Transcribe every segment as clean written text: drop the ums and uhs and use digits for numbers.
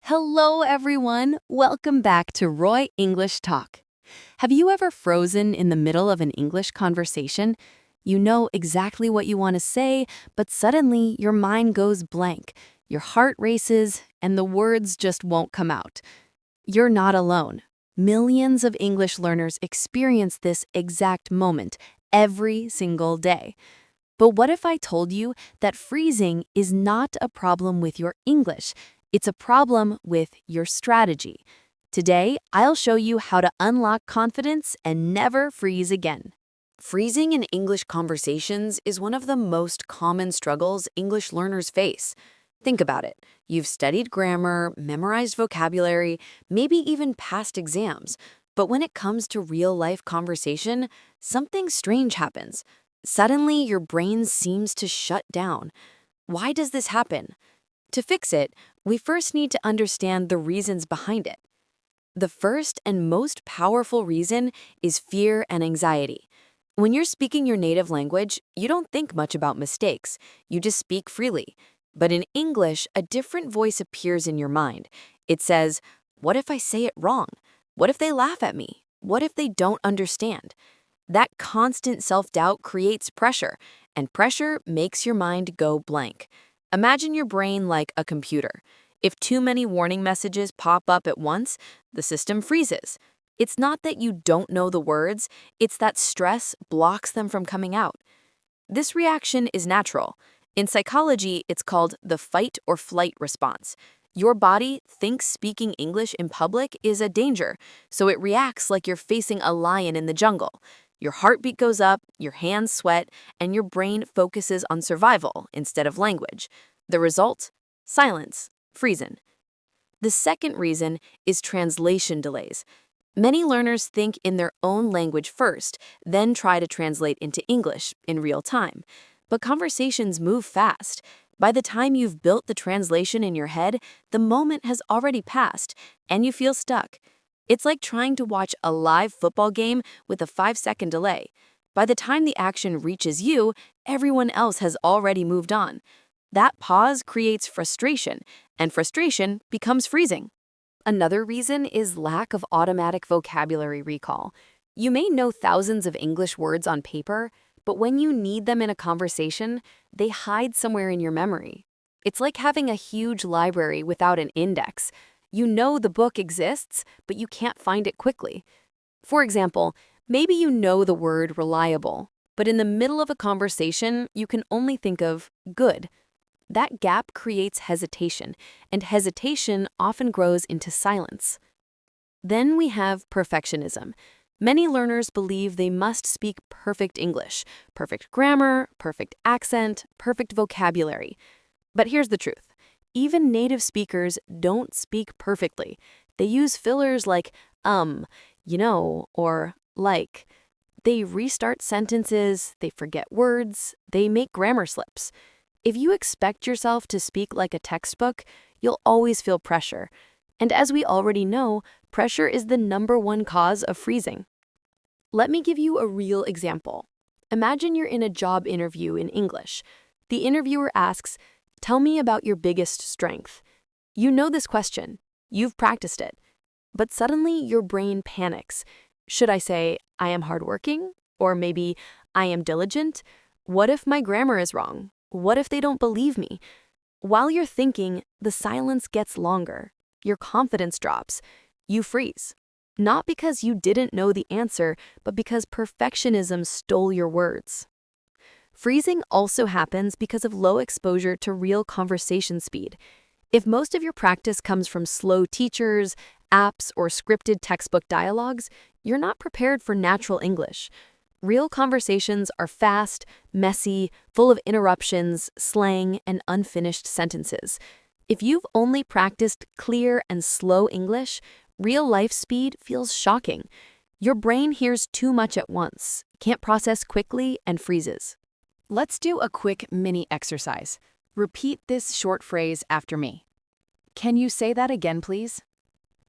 Hello, everyone. Welcome back to Roy English Talk. Have you ever frozen in the middle of an English conversation? You know exactly what you want to say, but suddenly your mind goes blank. Your heart races, and the words just won't come out. You're not alone. Millions of English learners experience this exact moment every single day. But what if I told you that freezing is not a problem with your English? It's a problem with your strategy. Today, I'll show you how to unlock confidence and never freeze again. Freezing in English conversations is one of the most common struggles English learners face. Think about it. You've studied grammar, memorized vocabulary, maybe even passed exams. But when it comes to real-life conversation, something strange happens. Suddenly, your brain seems to shut down. Why does this happen? To fix it, we first need to understand the reasons behind it. The first and most powerful reason is fear and anxiety. When you're speaking your native language, you don't think much about mistakes. You just speak freely. But in English, a different voice appears in your mind. It says, "What if I say it wrong? What if they laugh at me? What if they don't understand?" That constant self-doubt creates pressure, and pressure makes your mind go blank. Imagine your brain like a computer. If too many warning messages pop up at once, the system freezes. It's not that you don't know the words, it's that stress blocks them from coming out. This reaction is natural. In psychology, it's called the fight or flight response. Your body thinks speaking English in public is a danger, so it reacts like you're facing a lion in the jungle. Your heartbeat goes up, your hands sweat, and your brain focuses on survival instead of language. The result? Silence, freezing. The second reason is translation delays. Many learners think in their own language first, then try to translate into English in real time. But conversations move fast. By the time you've built the translation in your head, the moment has already passed, and you feel stuck. It's like trying to watch a live football game with a 5-second delay. By the time the action reaches you, everyone else has already moved on. That pause creates frustration, and frustration becomes freezing. Another reason is lack of automatic vocabulary recall. You may know thousands of English words on paper, but when you need them in a conversation, they hide somewhere in your memory. It's like having a huge library without an index. You know the book exists, but you can't find it quickly. For example, maybe you know the word reliable, but in the middle of a conversation, you can only think of good. That gap creates hesitation, and hesitation often grows into silence. Then we have perfectionism. Many learners believe they must speak perfect English, perfect grammar, perfect accent, perfect vocabulary. But here's the truth. Even native speakers don't speak perfectly. They use fillers like or like. They restart sentences, they forget words, they make grammar slips. If you expect yourself to speak like a textbook, you'll always feel pressure. And as we already know, pressure is the #1 cause of freezing. Let me give you a real example. Imagine you're in a job interview in English. The interviewer asks, "Tell me about your biggest strength." You know this question. You've practiced it. But suddenly your brain panics. Should I say, "I am hardworking"? Or maybe, "I am diligent"? What if my grammar is wrong? What if they don't believe me? While you're thinking, the silence gets longer. Your confidence drops. You freeze. Not because you didn't know the answer, but because perfectionism stole your words. Freezing also happens because of low exposure to real conversation speed. If most of your practice comes from slow teachers, apps, or scripted textbook dialogues, you're not prepared for natural English. Real conversations are fast, messy, full of interruptions, slang, and unfinished sentences. If you've only practiced clear and slow English, real-life speed feels shocking. Your brain hears too much at once, can't process quickly, and freezes. Let's do a quick mini exercise. Repeat this short phrase after me. Can you say that again, please?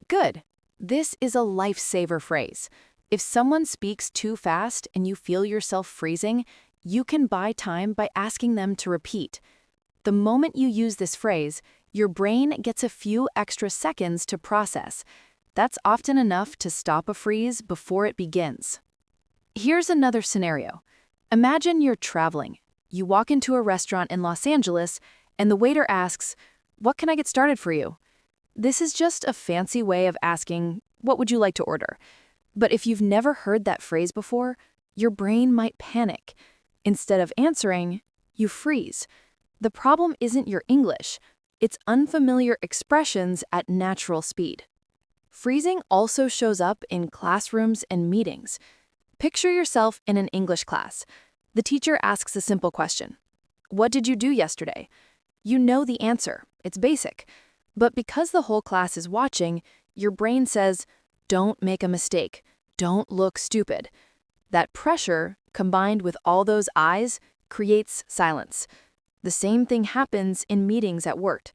Good. This is a lifesaver phrase. If someone speaks too fast and you feel yourself freezing, you can buy time by asking them to repeat. The moment you use this phrase, Your brain gets a few extra seconds to process. That's often enough to stop a freeze before it begins. Here's another scenario. Imagine you're traveling. You walk into a restaurant in Los Angeles, and the waiter asks, "What can I get started for you?" This is just a fancy way of asking, "What would you like to order?" But if you've never heard that phrase before, your brain might panic. Instead of answering, you freeze. The problem isn't your English. It's unfamiliar expressions at natural speed. Freezing also shows up in classrooms and meetings. Picture yourself in an English class. The teacher asks a simple question. "What did you do yesterday?" You know the answer. It's basic. But because the whole class is watching, your brain says, "Don't make a mistake. Don't look stupid." That pressure, combined with all those eyes, creates silence. The same thing happens in meetings at work.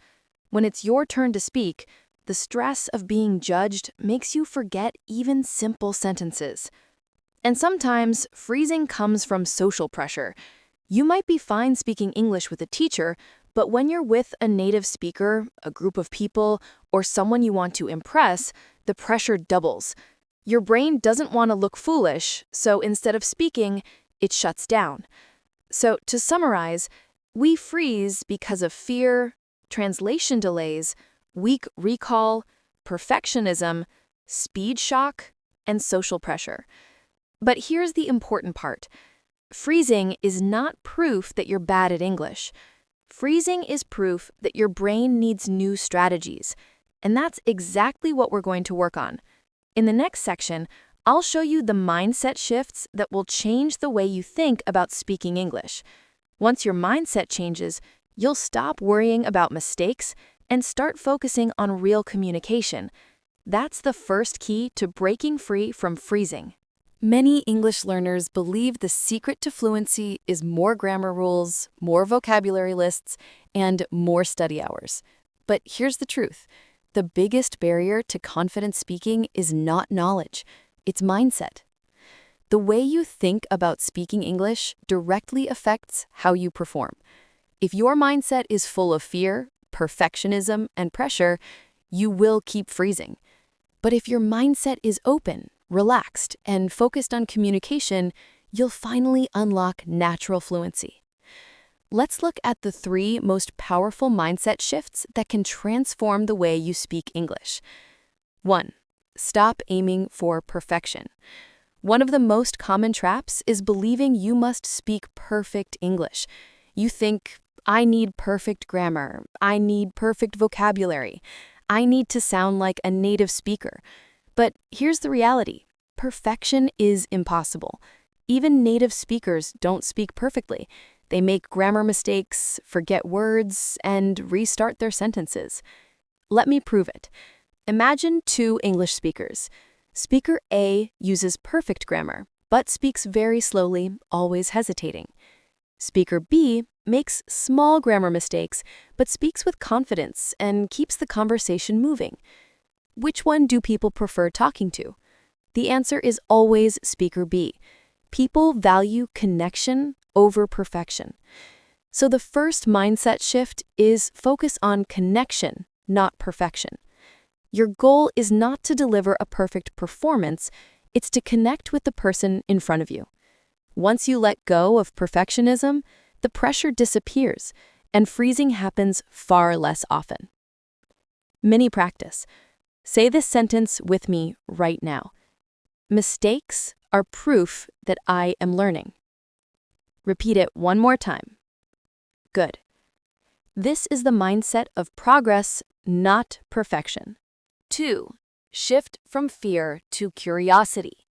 When it's your turn to speak, the stress of being judged makes you forget even simple sentences. And sometimes, freezing comes from social pressure. You might be fine speaking English with a teacher, but when you're with a native speaker, a group of people, or someone you want to impress, the pressure doubles. Your brain doesn't want to look foolish, so instead of speaking, it shuts down. So, to summarize, we freeze because of fear, translation delays, weak recall, perfectionism, speed shock, and social pressure. But here's the important part. Freezing is not proof that you're bad at English. Freezing is proof that your brain needs new strategies. And that's exactly what we're going to work on. In the next section, I'll show you the mindset shifts that will change the way you think about speaking English. Once your mindset changes, you'll stop worrying about mistakes and start focusing on real communication. That's the first key to breaking free from freezing. Many English learners believe the secret to fluency is more grammar rules, more vocabulary lists, and more study hours. But here's the truth. The biggest barrier to confident speaking is not knowledge, it's mindset. The way you think about speaking English directly affects how you perform. If your mindset is full of fear, perfectionism, and pressure, you will keep freezing. But if your mindset is open, relaxed, and focused on communication, you'll finally unlock natural fluency. Let's look at the 3 most powerful mindset shifts that can transform the way you speak English. 1. Stop aiming for perfection. One of the most common traps is believing you must speak perfect English. You think, "I need perfect grammar, I need perfect vocabulary, I need to sound like a native speaker." But here's the reality. Perfection is impossible. Even native speakers don't speak perfectly. They make grammar mistakes, forget words, and restart their sentences. Let me prove it. Imagine 2 English speakers. Speaker A uses perfect grammar, but speaks very slowly, always hesitating. Speaker B makes small grammar mistakes, but speaks with confidence and keeps the conversation moving. Which one do people prefer talking to? The answer is always Speaker B. People value connection over perfection. So the first mindset shift is focus on connection, not perfection. Your goal is not to deliver a perfect performance, it's to connect with the person in front of you. Once you let go of perfectionism, the pressure disappears, and freezing happens far less often. Mini practice. Say this sentence with me right now. Mistakes are proof that I am learning. Repeat it one more time. Good. This is the mindset of progress, not perfection. 2. Shift from fear to curiosity.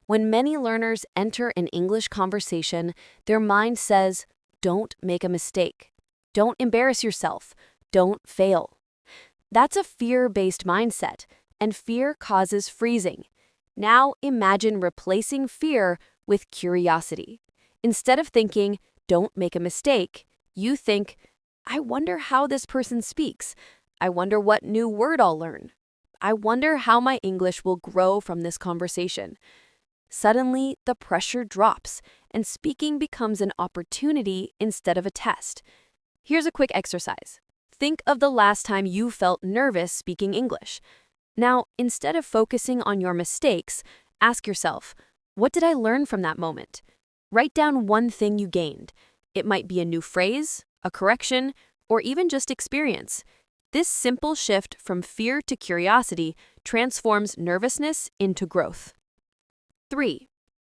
When many learners enter an English conversation, their mind says, "Don't make a mistake. Don't embarrass yourself. Don't fail." That's a fear-based mindset, and fear causes freezing. Now imagine replacing fear with curiosity. Instead of thinking, "Don't make a mistake," you think, "I wonder how this person speaks. I wonder what new word I'll learn. I wonder how my English will grow from this conversation." Suddenly, the pressure drops, and speaking becomes an opportunity instead of a test. Here's a quick exercise. Think of the last time you felt nervous speaking English. Now, instead of focusing on your mistakes, ask yourself, what did I learn from that moment? Write down one thing you gained. It might be a new phrase, a correction, or even just experience. This simple shift from fear to curiosity transforms nervousness into growth. 3.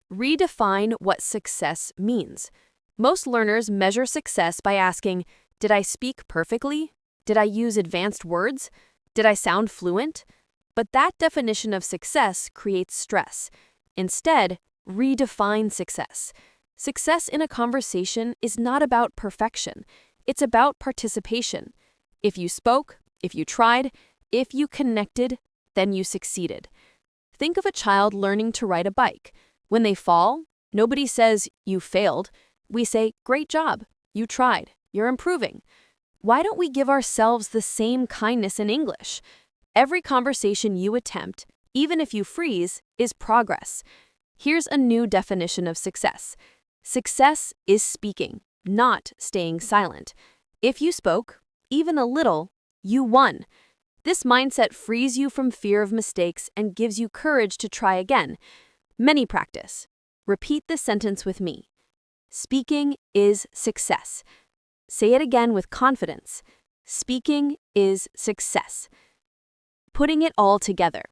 Redefine what success means. Most learners measure success by asking, did I speak perfectly? Did I use advanced words? Did I sound fluent? But that definition of success creates stress. Instead, redefine success. Success in a conversation is not about perfection. It's about participation. If you spoke, if you tried, if you connected, then you succeeded. Think of a child learning to ride a bike. When they fall, nobody says, you failed. We say, great job, you tried, you're improving. Why don't we give ourselves the same kindness in English? Every conversation you attempt, even if you freeze, is progress. Here's a new definition of success. Success is speaking, not staying silent. If you spoke, even a little, you won. This mindset frees you from fear of mistakes and gives you courage to try again. Many practice. Repeat this sentence with me. Speaking is success. Say it again with confidence. Speaking is success. Putting it all together.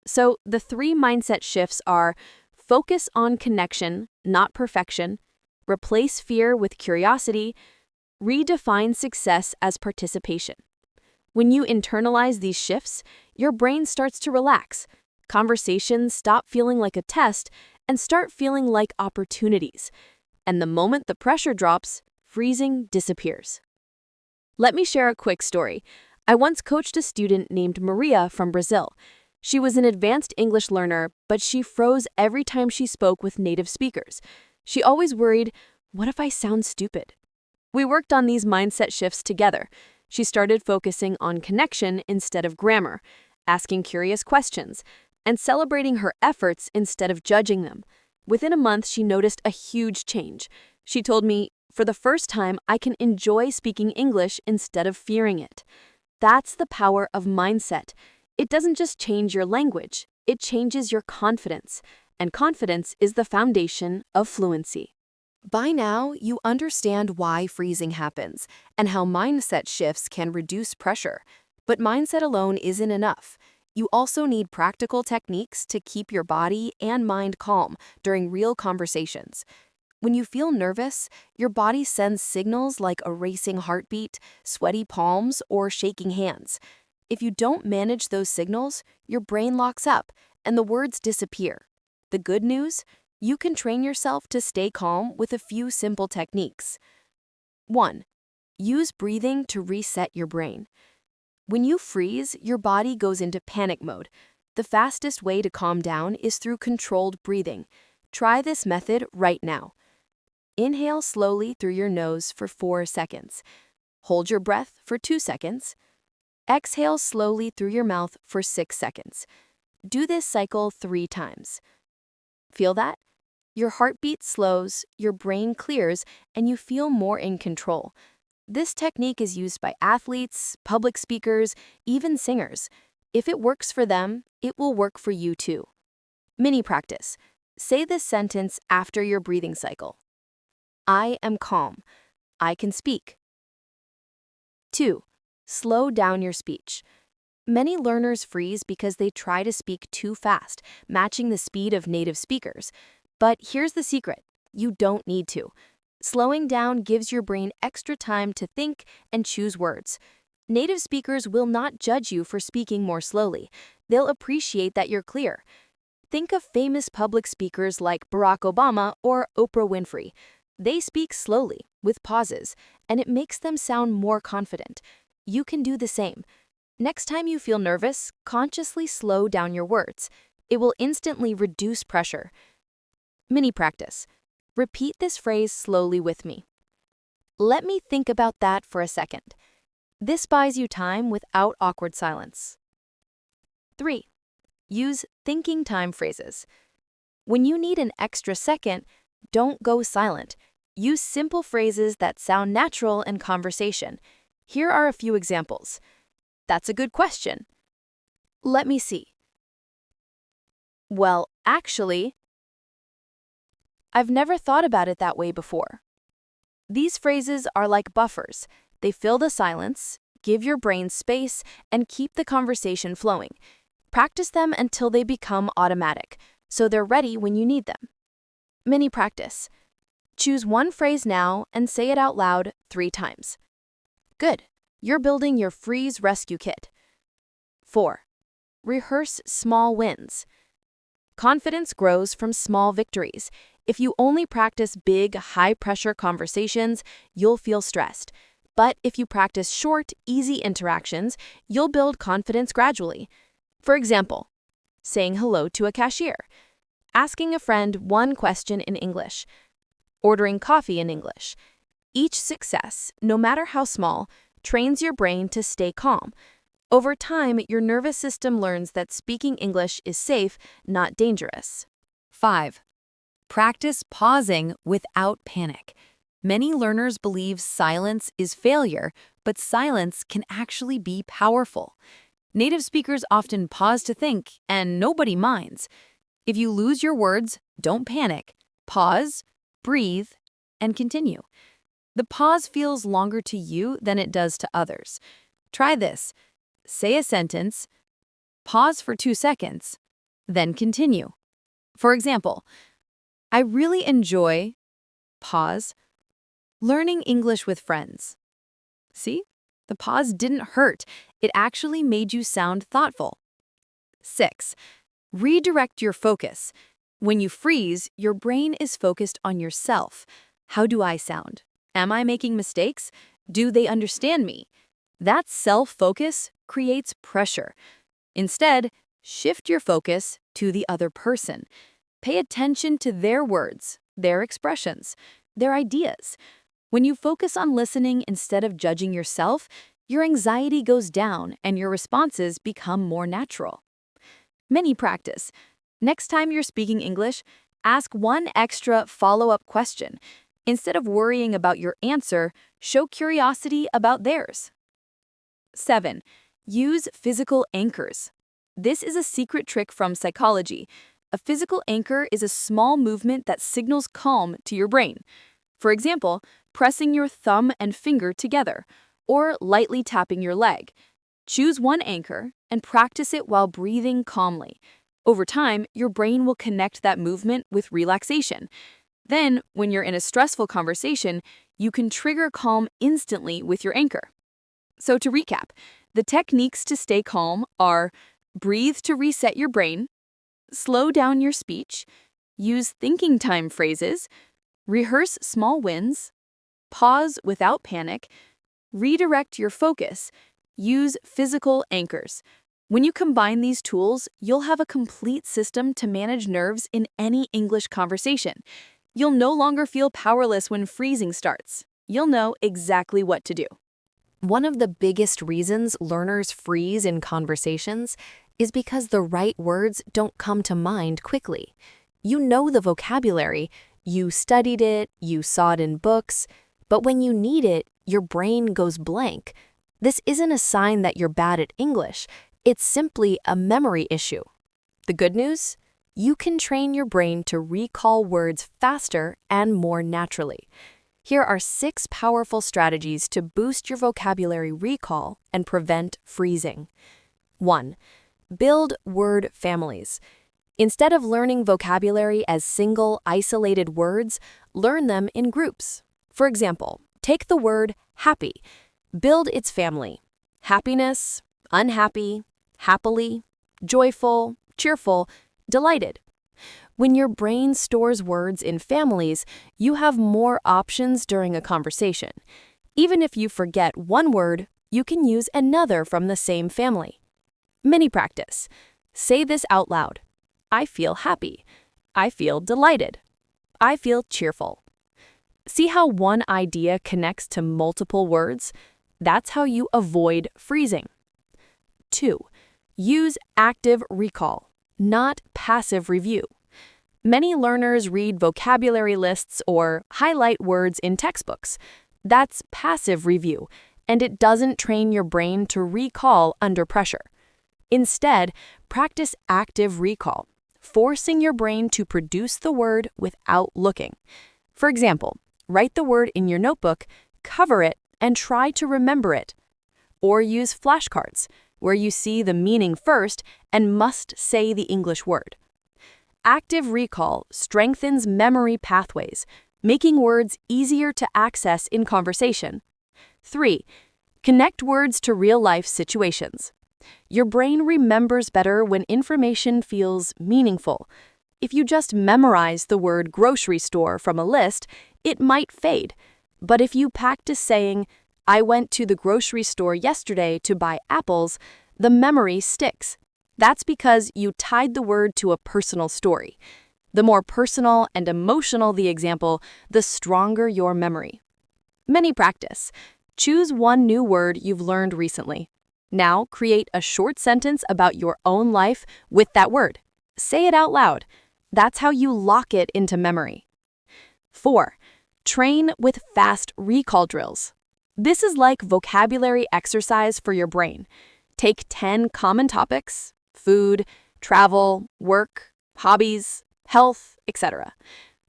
So the 3 mindset shifts are focus on connection, not perfection, replace fear with curiosity, redefine success as participation. When you internalize these shifts, your brain starts to relax. Conversations stop feeling like a test and start feeling like opportunities. And the moment the pressure drops, freezing disappears. Let me share a quick story. I once coached a student named Maria from Brazil. She was an advanced English learner, but she froze every time she spoke with native speakers. She always worried, what if I sound stupid? We worked on these mindset shifts together. She started focusing on connection instead of grammar, asking curious questions, and celebrating her efforts instead of judging them. Within a month, she noticed a huge change. She told me, for the first time, I can enjoy speaking English instead of fearing it. That's the power of mindset. It doesn't just change your language, it changes your confidence. And confidence is the foundation of fluency. By now, you understand why freezing happens and how mindset shifts can reduce pressure. But mindset alone isn't enough. You also need practical techniques to keep your body and mind calm during real conversations. When you feel nervous, your body sends signals like a racing heartbeat, sweaty palms, or shaking hands. If you don't manage those signals, your brain locks up and the words disappear. The good news? You can train yourself to stay calm with a few simple techniques. 1. Use breathing to reset your brain. When you freeze, your body goes into panic mode. The fastest way to calm down is through controlled breathing. Try this method right now. Inhale slowly through your nose for 4 seconds. Hold your breath for 2 seconds. Exhale slowly through your mouth for 6 seconds. Do this cycle 3 times. Feel that? Your heartbeat slows, your brain clears, and you feel more in control. This technique is used by athletes, public speakers, even singers. If it works for them, it will work for you too. Mini practice. Say this sentence after your breathing cycle. I am calm. I can speak. 2. Slow down your speech. Many learners freeze because they try to speak too fast, matching the speed of native speakers. But here's the secret. You don't need to. Slowing down gives your brain extra time to think and choose words. Native speakers will not judge you for speaking more slowly. They'll appreciate that you're clear. Think of famous public speakers like Barack Obama or Oprah Winfrey. They speak slowly, with pauses, and it makes them sound more confident. You can do the same. Next time you feel nervous, consciously slow down your words. It will instantly reduce pressure. Mini practice. Repeat this phrase slowly with me. Let me think about that for a second. This buys you time without awkward silence. 3. Use thinking time phrases. When you need an extra second, don't go silent. Use simple phrases that sound natural in conversation. Here are a few examples. That's a good question. Let me see. Well, actually, I've never thought about it that way before. These phrases are like buffers. They fill the silence, give your brain space, and keep the conversation flowing. Practice them until they become automatic, so they're ready when you need them. Mini practice. Choose one phrase now and say it out loud 3 times. Good. You're building your freeze rescue kit. 4. Rehearse small wins. Confidence grows from small victories. If you only practice big, high-pressure conversations, you'll feel stressed. But if you practice short, easy interactions, you'll build confidence gradually. For example, saying hello to a cashier, asking a friend one question in English, ordering coffee in English. Each success, no matter how small, trains your brain to stay calm. Over time, your nervous system learns that speaking English is safe, not dangerous. 5. Practice pausing without panic. Many learners believe silence is failure, but silence can actually be powerful. Native speakers often pause to think, and nobody minds. If you lose your words, don't panic. Pause, breathe, and continue. The pause feels longer to you than it does to others. Try this. Say a sentence, pause for 2 seconds, then continue. For example, I really enjoy, pause, learning English with friends. See? The pause didn't hurt. It actually made you sound thoughtful. 6. Redirect your focus. When you freeze, your brain is focused on yourself. How do I sound? Am I making mistakes? Do they understand me? That self-focus creates pressure. Instead, shift your focus to the other person. Pay attention to their words, their expressions, their ideas. When you focus on listening instead of judging yourself, your anxiety goes down and your responses become more natural. Mini practice. Next time you're speaking English, ask one extra follow-up question. Instead of worrying about your answer, show curiosity about theirs. 7. Use physical anchors. This is a secret trick from psychology. A physical anchor is a small movement that signals calm to your brain. For example, pressing your thumb and finger together, or lightly tapping your leg. Choose one anchor and practice it while breathing calmly. Over time, your brain will connect that movement with relaxation. Then, when you're in a stressful conversation, you can trigger calm instantly with your anchor. So to recap, the techniques to stay calm are breathe to reset your brain, slow down your speech, use thinking time phrases, rehearse small wins, pause without panic, redirect your focus, use physical anchors. When you combine these tools, you'll have a complete system to manage nerves in any English conversation. You'll no longer feel powerless when freezing starts. You'll know exactly what to do. One of the biggest reasons learners freeze in conversations is because the right words don't come to mind quickly. You know the vocabulary, you studied it, you saw it in books, but when you need it, your brain goes blank. This isn't a sign that you're bad at English, it's simply a memory issue. The good news? You can train your brain to recall words faster and more naturally. Here are 6 powerful strategies to boost your vocabulary recall and prevent freezing. 1. Build word families. Instead of learning vocabulary as single, isolated words, learn them in groups. For example, take the word happy. Build its family. Happiness, unhappy, happily, joyful, cheerful, delighted. When your brain stores words in families, you have more options during a conversation. Even if you forget one word, you can use another from the same family. Mini practice. Say this out loud. I feel happy. I feel delighted. I feel cheerful. See how one idea connects to multiple words? That's how you avoid freezing. 2. Use active recall, not passive review. Many learners read vocabulary lists or highlight words in textbooks. That's passive review, and it doesn't train your brain to recall under pressure. Instead, practice active recall, forcing your brain to produce the word without looking. For example, write the word in your notebook, cover it, and try to remember it. Or use flashcards, where you see the meaning first and must say the English word. Active recall strengthens memory pathways, making words easier to access in conversation. 3. Connect words to real-life situations. Your brain remembers better when information feels meaningful. If you just memorize the word grocery store from a list, it might fade. But if you practice saying, "I went to the grocery store yesterday to buy apples," the memory sticks. That's because you tied the word to a personal story. The more personal and emotional the example, the stronger your memory. Many practice. Choose one new word you've learned recently. Now create a short sentence about your own life with that word. Say it out loud. That's how you lock it into memory. 4. Train with fast recall drills. This is like vocabulary exercise for your brain. Take 10 common topics: food, travel, work, hobbies, health, etc.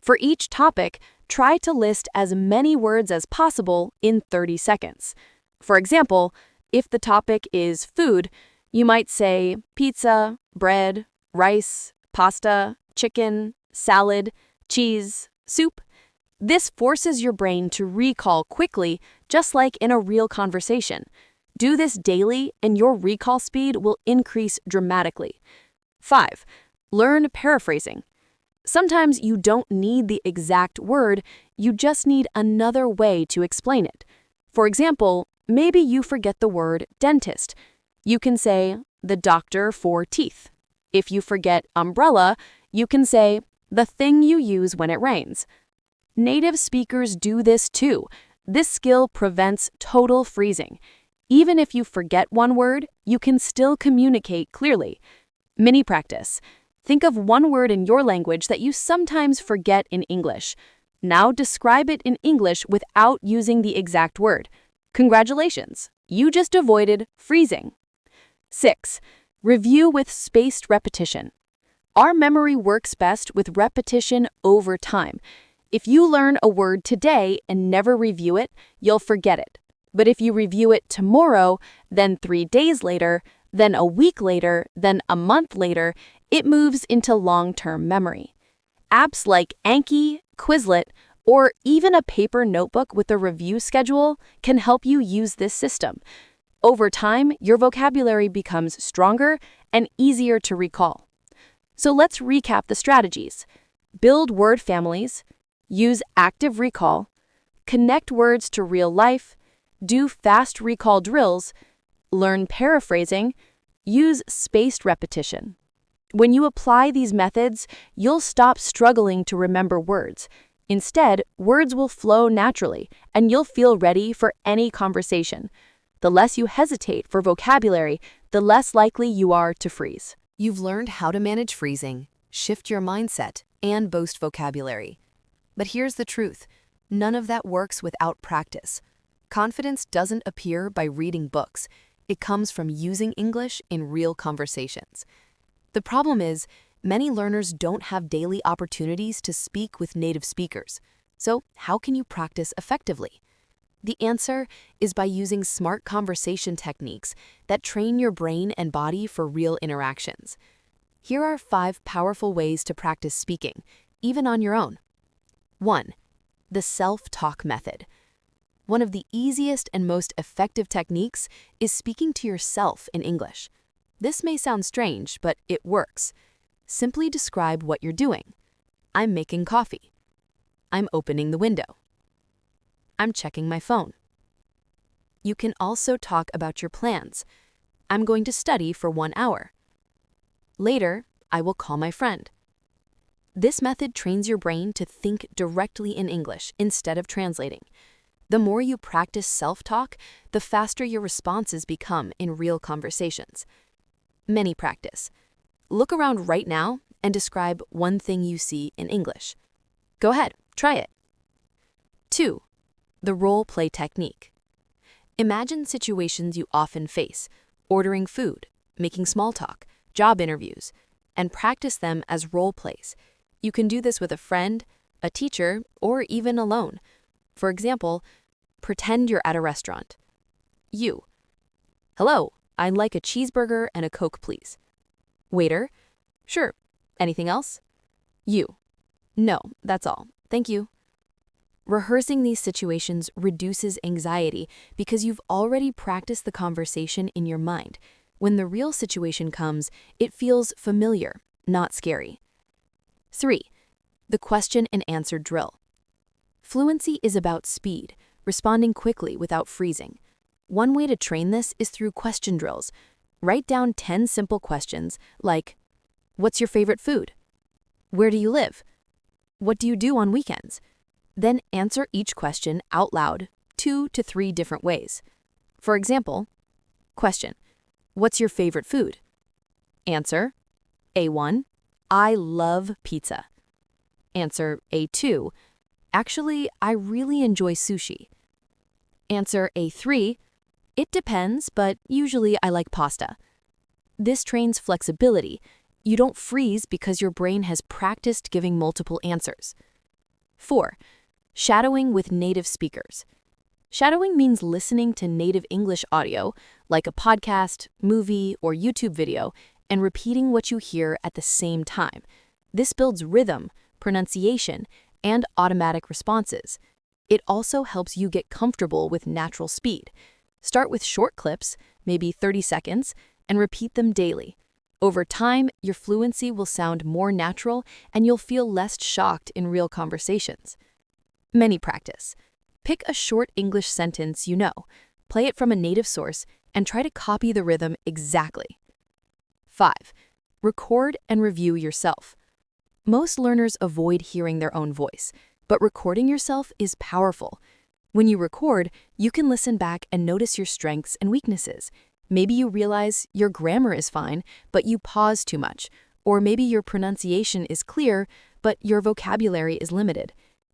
For each topic, try to list as many words as possible in 30 seconds. For example, if the topic is food, you might say pizza, bread, rice, pasta, chicken, salad, cheese, soup. This forces your brain to recall quickly, just like in a real conversation. Do this daily, and your recall speed will increase dramatically. 5. Learn paraphrasing. Sometimes you don't need the exact word, you just need another way to explain it. For example, maybe you forget the word dentist. You can say, "the doctor for teeth." If you forget umbrella, you can say, "the thing you use when it rains." Native speakers do this too. This skill prevents total freezing. Even if you forget one word, you can still communicate clearly. Mini practice. Think of one word in your language that you sometimes forget in English. Now describe it in English without using the exact word. Congratulations, you just avoided freezing. 6. Review with spaced repetition. Our memory works best with repetition over time. If you learn a word today and never review it, you'll forget it. But if you review it tomorrow, then 3 days later, then a week later, then a month later, it moves into long-term memory. Apps like Anki, Quizlet, or even a paper notebook with a review schedule can help you use this system. Over time, your vocabulary becomes stronger and easier to recall. So let's recap the strategies. Build word families, use active recall, connect words to real life, do fast recall drills, learn paraphrasing, use spaced repetition. When you apply these methods, you'll stop struggling to remember words. Instead, words will flow naturally, and you'll feel ready for any conversation. The less you hesitate for vocabulary, the less likely you are to freeze. You've learned how to manage freezing, shift your mindset, and boast vocabulary. But here's the truth. None of that works without practice. Confidence doesn't appear by reading books. It comes from using English in real conversations. The problem is, many learners don't have daily opportunities to speak with native speakers. So, how can you practice effectively? The answer is by using smart conversation techniques that train your brain and body for real interactions. Here are 5 powerful ways to practice speaking, even on your own. 1. The self-talk method. One of the easiest and most effective techniques is speaking to yourself in English. This may sound strange, but it works. Simply describe what you're doing. I'm making coffee. I'm opening the window. I'm checking my phone. You can also talk about your plans. I'm going to study for 1 hour. Later, I will call my friend. This method trains your brain to think directly in English instead of translating. The more you practice self-talk, the faster your responses become in real conversations. Many practice. Look around right now and describe one thing you see in English. Go ahead, try it. 2. The role play technique. Imagine situations you often face: ordering food, making small talk, job interviews, and practice them as role plays. You can do this with a friend, a teacher, or even alone. For example, pretend you're at a restaurant. You: "Hello, I'd like a cheeseburger and a Coke, please." Waiter: "Sure. Anything else?" You: "No, that's all. Thank you." Rehearsing these situations reduces anxiety because you've already practiced the conversation in your mind. When the real situation comes, it feels familiar, not scary. 3. The question and answer drill. Fluency is about speed, responding quickly without freezing. One way to train this is through question drills. Write down 10 simple questions like, "What's your favorite food?" "Where do you live?" "What do you do on weekends?" Then answer each question out loud 2 to 3 different ways. For example, question: "What's your favorite food?" Answer: A1, "I love pizza." Answer A2, "Actually, I really enjoy sushi." Answer A3, "It depends, but usually I like pasta." This trains flexibility. You don't freeze because your brain has practiced giving multiple answers. 4. Shadowing with native speakers. Shadowing means listening to native English audio, like a podcast, movie, or YouTube video, and repeating what you hear at the same time. This builds rhythm, pronunciation, and automatic responses. It also helps you get comfortable with natural speed. Start with short clips, maybe 30 seconds, and repeat them daily. Over time, your fluency will sound more natural and you'll feel less shocked in real conversations. Many practice. Pick a short English sentence you know, play it from a native source, and try to copy the rhythm exactly. 5. Record and review yourself. Most learners avoid hearing their own voice, but recording yourself is powerful. When you record, you can listen back and notice your strengths and weaknesses. Maybe you realize your grammar is fine, but you pause too much, or maybe your pronunciation is clear, but your vocabulary is limited.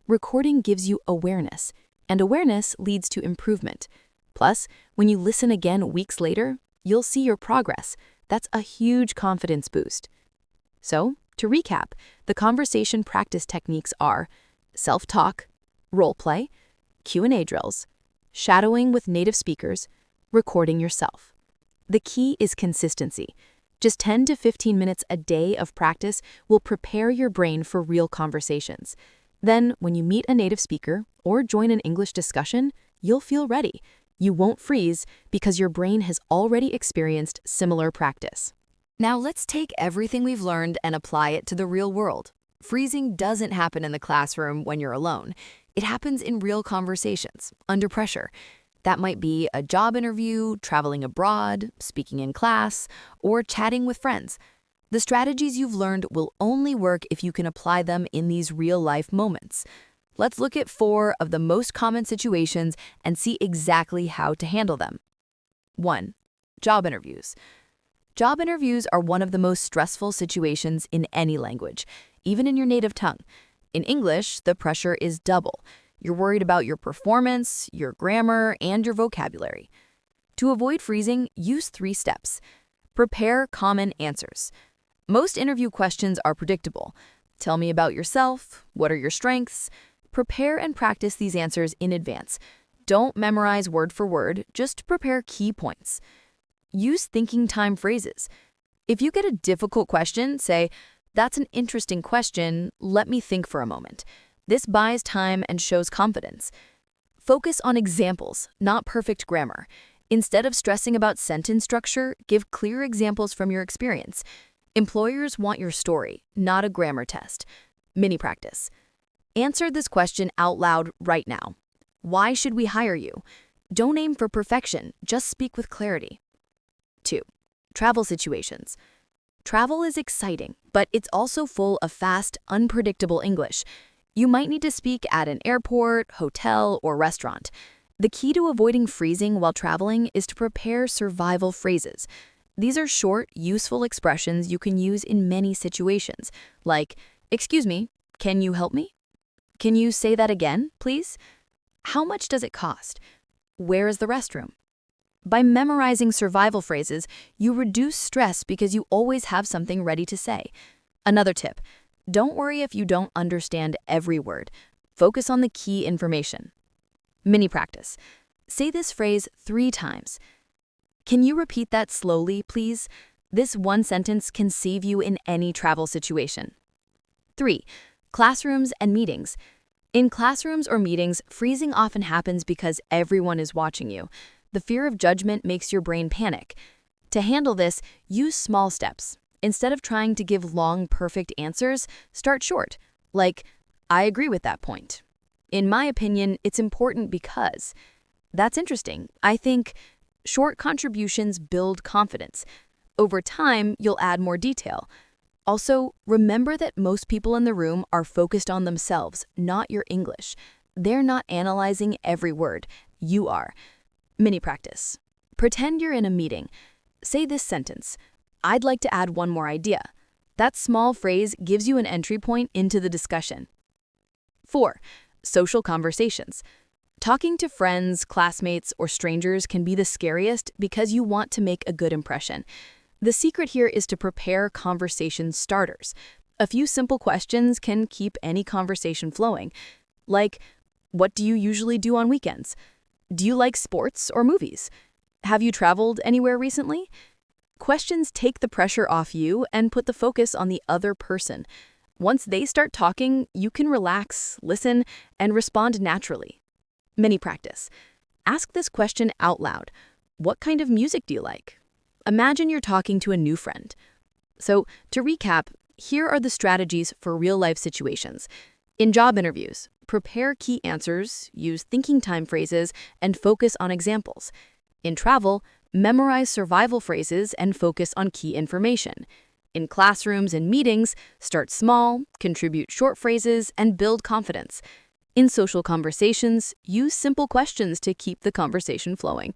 Recording gives you awareness, and awareness leads to improvement. Plus, when you listen again weeks later, you'll see your progress. That's a huge confidence boost. So, to recap, the conversation practice techniques are self-talk, role-play, Q&A drills, shadowing with native speakers, recording yourself. The key is consistency. Just 10 to 15 minutes a day of practice will prepare your brain for real conversations. Then, when you meet a native speaker or join an English discussion, you'll feel ready. You won't freeze because your brain has already experienced similar practice. Now let's take everything we've learned and apply it to the real world. Freezing doesn't happen in the classroom when you're alone. It happens in real conversations, under pressure. That might be a job interview, traveling abroad, speaking in class, or chatting with friends. The strategies you've learned will only work if you can apply them in these real-life moments. Let's look at 4 of the most common situations and see exactly how to handle them. 1. Job interviews. Job interviews are one of the most stressful situations in any language, even in your native tongue. In English, the pressure is double. You're worried about your performance, your grammar, and your vocabulary. To avoid freezing, use 3 steps. Prepare common answers. Most interview questions are predictable. Tell me about yourself. What are your strengths? Prepare and practice these answers in advance. Don't memorize word for word, just prepare key points. Use thinking time phrases. If you get a difficult question, say, "That's an interesting question, let me think for a moment." This buys time and shows confidence. Focus on examples, not perfect grammar. Instead of stressing about sentence structure, give clear examples from your experience. Employers want your story, not a grammar test. Mini practice. Answer this question out loud right now. Why should we hire you? Don't aim for perfection, just speak with clarity. 2. Travel situations. Travel is exciting, but it's also full of fast, unpredictable English. You might need to speak at an airport, hotel, or restaurant. The key to avoiding freezing while traveling is to prepare survival phrases. These are short, useful expressions you can use in many situations, like, "Excuse me, can you help me? Can you say that again, please? How much does it cost?" Where is the restroom? By memorizing survival phrases, you reduce stress because you always have something ready to say. Another tip, don't worry if you don't understand every word. Focus on the key information. Mini practice. Say this phrase 3 times. Can you repeat that slowly, please? This one sentence can save you in any travel situation. 3. Classrooms and meetings. In classrooms or meetings, freezing often happens because everyone is watching you. The fear of judgment makes your brain panic. To handle this, use small steps. Instead of trying to give long, perfect answers, start short, like, I agree with that point. In my opinion, it's important because. That's interesting. I think short contributions build confidence. Over time, you'll add more detail. Also, remember that most people in the room are focused on themselves, not your English. They're not analyzing every word. You are. Mini practice. Pretend you're in a meeting. Say this sentence. I'd like to add one more idea. That small phrase gives you an entry point into the discussion. 4. Social conversations. Talking to friends, classmates, or strangers can be the scariest because you want to make a good impression. The secret here is to prepare conversation starters. A few simple questions can keep any conversation flowing. Like, what do you usually do on weekends? Do you like sports or movies? Have you traveled anywhere recently? Questions take the pressure off you and put the focus on the other person. Once they start talking, you can relax, listen, and respond naturally. Mini practice. Ask this question out loud. What kind of music do you like? Imagine you're talking to a new friend. So, to recap, here are the strategies for real-life situations. In job interviews, prepare key answers, use thinking time phrases, and focus on examples. In travel, memorize survival phrases and focus on key information. In classrooms and meetings, start small, contribute short phrases, and build confidence. In social conversations, use simple questions to keep the conversation flowing.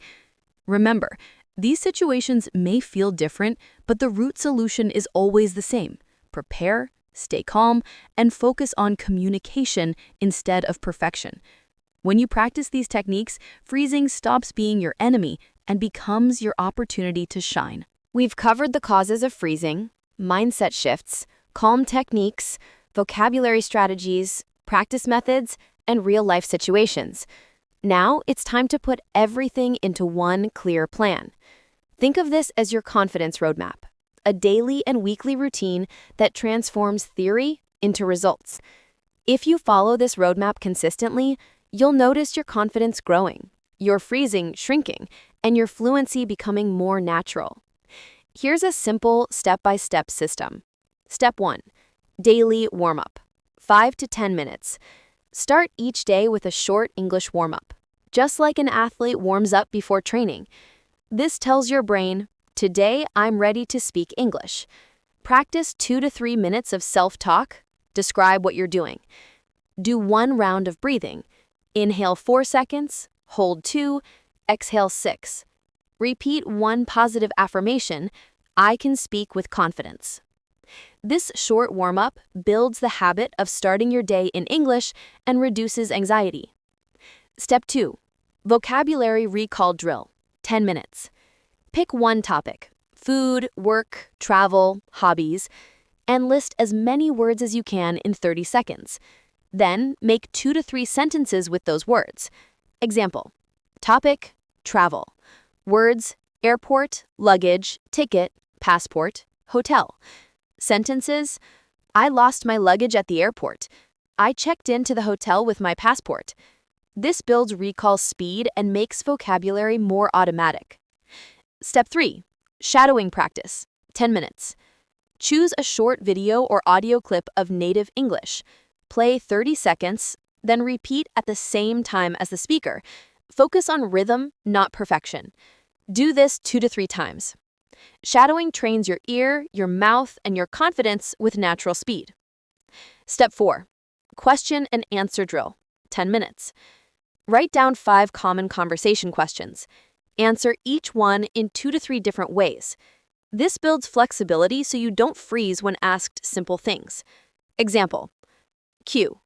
Remember, these situations may feel different, but the root solution is always the same. Prepare, stay calm, and focus on communication instead of perfection. When you practice these techniques, freezing stops being your enemy and becomes your opportunity to shine. We've covered the causes of freezing, mindset shifts, calm techniques, vocabulary strategies, practice methods, and real-life situations. Now it's time to put everything into one clear plan. Think of this as your confidence roadmap, a daily and weekly routine that transforms theory into results. If you follow this roadmap consistently, you'll notice your confidence growing, your freezing shrinking, and your fluency becoming more natural. Here's a simple step-by-step system. Step 1. Daily warm-up. 5 to 10 minutes. Start each day with a short English warm-up, just like an athlete warms up before training. This tells your brain, today I'm ready to speak English. Practice 2 to 3 minutes of self-talk. Describe what you're doing. Do 1 round of breathing. Inhale 4 seconds, hold 2, exhale 6. Repeat 1 positive affirmation, I can speak with confidence. This short warm-up builds the habit of starting your day in English and reduces anxiety. Step 2. Vocabulary recall drill. 10 minutes. Pick 1 topic, food, work, travel, hobbies, and list as many words as you can in 30 seconds. Then make 2 to 3 sentences with those words. Example, topic, travel. Words, airport, luggage, ticket, passport, hotel. Sentences, I lost my luggage at the airport. I checked into the hotel with my passport. This builds recall speed and makes vocabulary more automatic. Step 3. Shadowing practice. 10 minutes. Choose a short video or audio clip of native English. Play 30 seconds, then repeat at the same time as the speaker. Focus on rhythm, not perfection. Do this 2 to 3 times. Shadowing trains your ear, your mouth, and your confidence with natural speed. Step 4. Question and answer drill. 10 minutes. Write down 5 common conversation questions. Answer each one in 2 to 3 different ways. This builds flexibility so you don't freeze when asked simple things. Example. Q.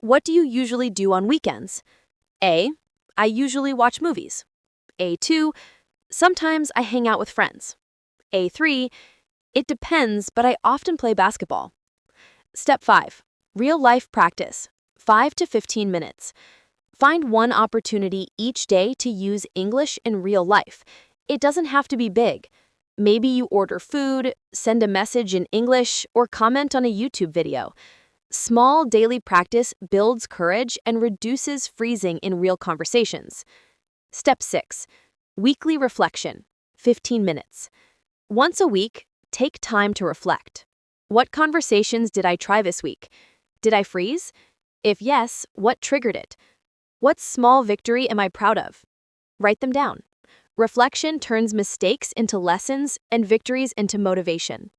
What do you usually do on weekends? A. I usually watch movies. A2, sometimes I hang out with friends. A3, it depends, but I often play basketball. Step 5, real life practice, 5 to 15 minutes. Find one opportunity each day to use English in real life. It doesn't have to be big. Maybe you order food, send a message in English, or comment on a YouTube video. Small daily practice builds courage and reduces freezing in real conversations. Step 6, weekly reflection, 15 minutes. Once a week, take time to reflect. What conversations did I try this week? Did I freeze? If yes, what triggered it? What small victory am I proud of? Write them down. Reflection turns mistakes into lessons and victories into motivation.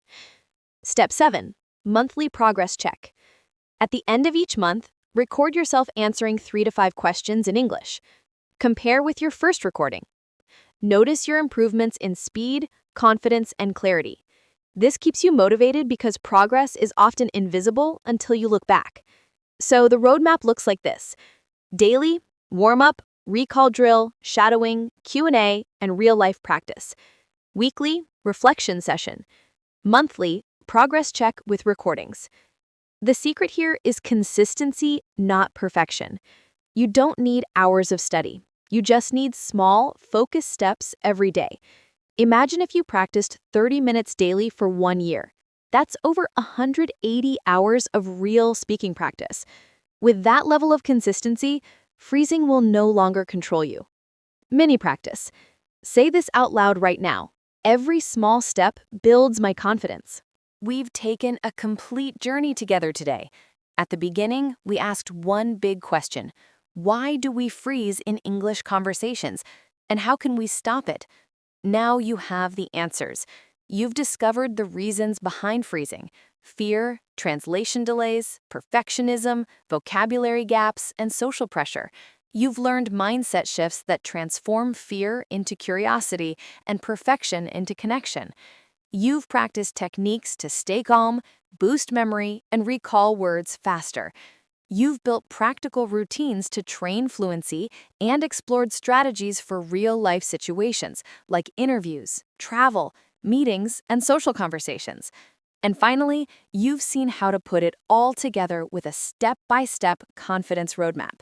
Step 7, monthly progress check. At the end of each month, record yourself answering 3 to 5 questions in English. Compare with your first recording. Notice your improvements in speed, confidence, and clarity. This keeps you motivated because progress is often invisible until you look back. So the roadmap looks like this: daily, warm-up, recall drill, shadowing, Q&A, and real-life practice. Weekly, reflection session. Monthly, progress check with recordings. The secret here is consistency, not perfection. You don't need hours of study. You just need small, focused steps every day. Imagine if you practiced 30 minutes daily for 1 year. That's over 180 hours of real speaking practice. With that level of consistency, freezing will no longer control you. Mini practice. Say this out loud right now. Every small step builds my confidence. We've taken a complete journey together today. At the beginning, we asked one big question: why do we freeze in English conversations? And how can we stop it? Now you have the answers. You've discovered the reasons behind freezing: fear, translation delays, perfectionism, vocabulary gaps, and social pressure. You've learned mindset shifts that transform fear into curiosity and perfection into connection. You've practiced techniques to stay calm, boost memory, and recall words faster. You've built practical routines to train fluency and explored strategies for real-life situations like interviews, travel, meetings, and social conversations. And finally, you've seen how to put it all together with a step-by-step confidence roadmap.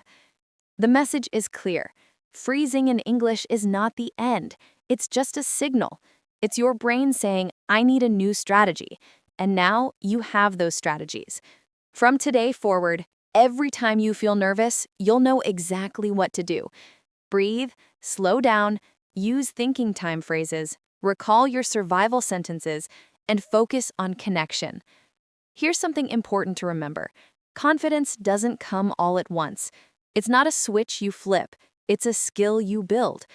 The message is clear. Freezing in English is not the end. It's just a signal. It's your brain saying, I need a new strategy. And now you have those strategies. From today forward, every time you feel nervous, you'll know exactly what to do. Breathe, slow down, use thinking time phrases, recall your survival sentences, and focus on connection. Here's something important to remember. Confidence doesn't come all at once. It's not a switch you flip. It's a skill you build.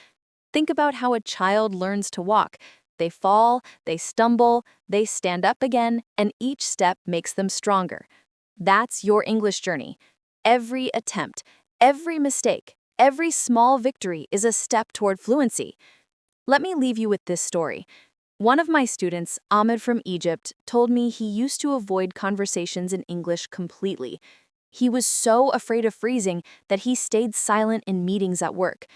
Think about how a child learns to walk. They fall, they stumble, they stand up again, and each step makes them stronger. That's your English journey. Every attempt, every mistake, every small victory is a step toward fluency. Let me leave you with this story. One of my students, Ahmed from Egypt, told me he used to avoid conversations in English completely. He was so afraid of freezing that he stayed silent in meetings at work.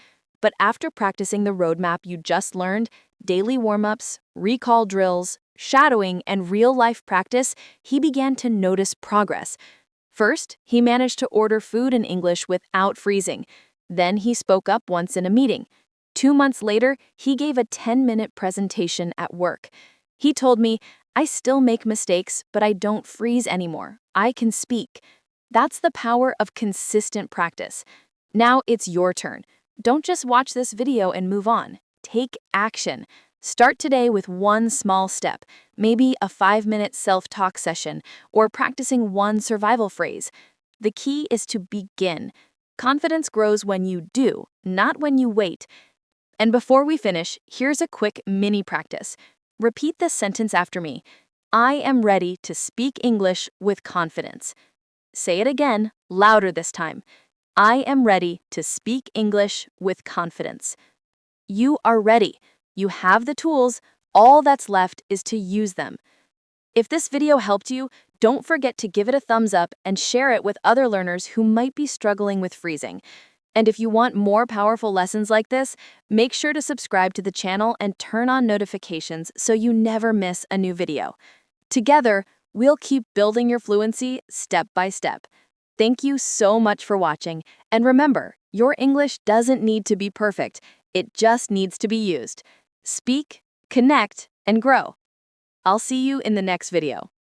But after practicing the roadmap you just learned, daily warm-ups, recall drills, shadowing, and real-life practice, he began to notice progress. First, he managed to order food in English without freezing. Then he spoke up once in a meeting. 2 months later, he gave a 10-minute presentation at work. He told me, I still make mistakes, but I don't freeze anymore. I can speak. That's the power of consistent practice. Now it's your turn. Don't just watch this video and move on. Take action. Start today with one small step, maybe a 5-minute self-talk session or practicing one survival phrase. The key is to begin. Confidence grows when you do, not when you wait. And before we finish, here's a quick mini practice. Repeat this sentence after me. I am ready to speak English with confidence. Say it again, louder this time. I am ready to speak English with confidence. You are ready. You have the tools. All that's left is to use them. If this video helped you, don't forget to give it a thumbs up and share it with other learners who might be struggling with freezing. And if you want more powerful lessons like this, make sure to subscribe to the channel and turn on notifications so you never miss a new video. Together, we'll keep building your fluency step by step. Thank you so much for watching, and remember, your English doesn't need to be perfect, it just needs to be used. Speak, connect, and grow. I'll see you in the next video.